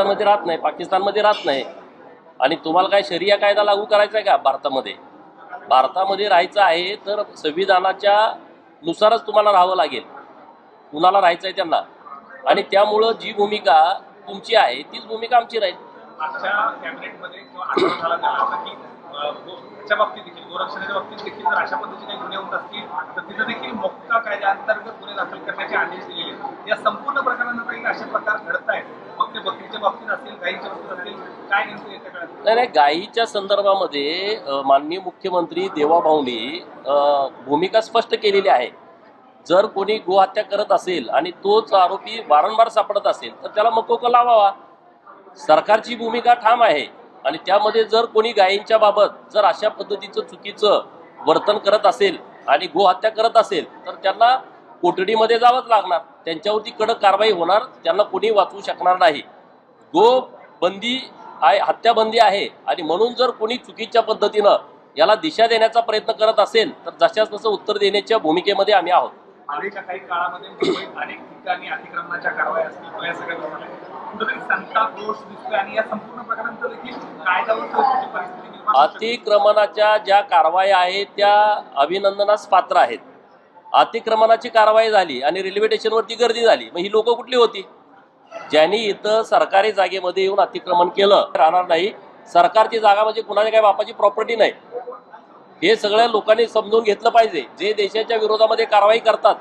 अफगाणिस्तानमध्ये राहत नाही, पाकिस्तानमध्ये राहत नाही आणि तुम्हाला काय शरिया कायदा लागू करायचा आहे का भारतामध्ये? भारतामध्ये राहायचं आहे तर संविधानाच्या नुसारच तुम्हाला राहावं लागेल, कुणाला राहायचं आहे त्यांना. आणि त्यामुळं जी भूमिका तुमची आहे तीच भूमिका आमची राहील. आजच्या कॅबिनेटमध्ये किंवा आठवडा झाला त्याला की त्याच्या बाबतीत देखील गोरक्षणाच्या बाबतीत देखील जर अशा पद्धतीचे काही गुन्हे होत असतील तर तिथं देखील मोक्का कायद्याअंतर्गत गुन्हे दाखल करण्याचे आदेश दिलेले आहेत. या संपूर्ण प्रकरणानंतर अशा प्रकार घडत आहेत, मग ते बकरीच्या बाबतीत असतील, गायीच्या बाबतीत असतील, काय नेमकं येत्या काळात? नाही, गायीच्या संदर्भामध्ये माननीय मुख्यमंत्री देवाभाऊंनी भूमिका स्पष्ट केलेली आहे. जर कोणी गोहत्या करत असेल आणि तोच आरोपी वारंवार सापडत असेल तर त्याला मकोका लावावा. सरकारची भूमिका ठाम आहे आणि त्यामध्ये जर कोणी गायींच्या बाबत जर अशा पद्धतीचं चुकीचं वर्तन करत असेल आणि गोहत्या करत असेल तर त्यांना कोठडीमध्ये जावंच लागणार, त्यांच्यावरती कडक कारवाई होणार, त्यांना कोणी वाचवू शकणार नाही. गो बंदी आहे, हत्याबंदी आहे आणि म्हणून जर कोणी चुकीच्या पद्धतीनं याला दिशा देण्याचा प्रयत्न करत असेल तर जशाच तसं उत्तर देण्याच्या भूमिकेमध्ये आम्ही आहोत. आधीच्या काही काळामध्ये मुंबईत अनेक ठिकाणी अतिक्रमणाच्या कारवाया असतील, या सगळ्या गोष्टी कुठेतरी संताप रोष दिसतोय आणि या संपूर्ण प्रकरणांचं देखील कायद्यावर परिस्थिती निर्माण होऊ शकते. अतिक्रमणाच्या ज्या कारवाया आहेत त्या अभिनंदनास पात्र आहेत. अतिक्रमणाची कारवाई झाली आणि रेल्वे स्टेशनवरती गर्दी झाली, मग ही लोक कुठली होती? ज्यांनी इथं सरकारी जागेमध्ये येऊन अतिक्रमण केलं राहणार नाही. सरकारची जागा म्हणजे कुणाच्या काही बापाची प्रॉपर्टी नाही, हे सगळ्या लोकांनी समजून घेतलं पाहिजे. जे देशाच्या विरोधामध्ये कारवाई करतात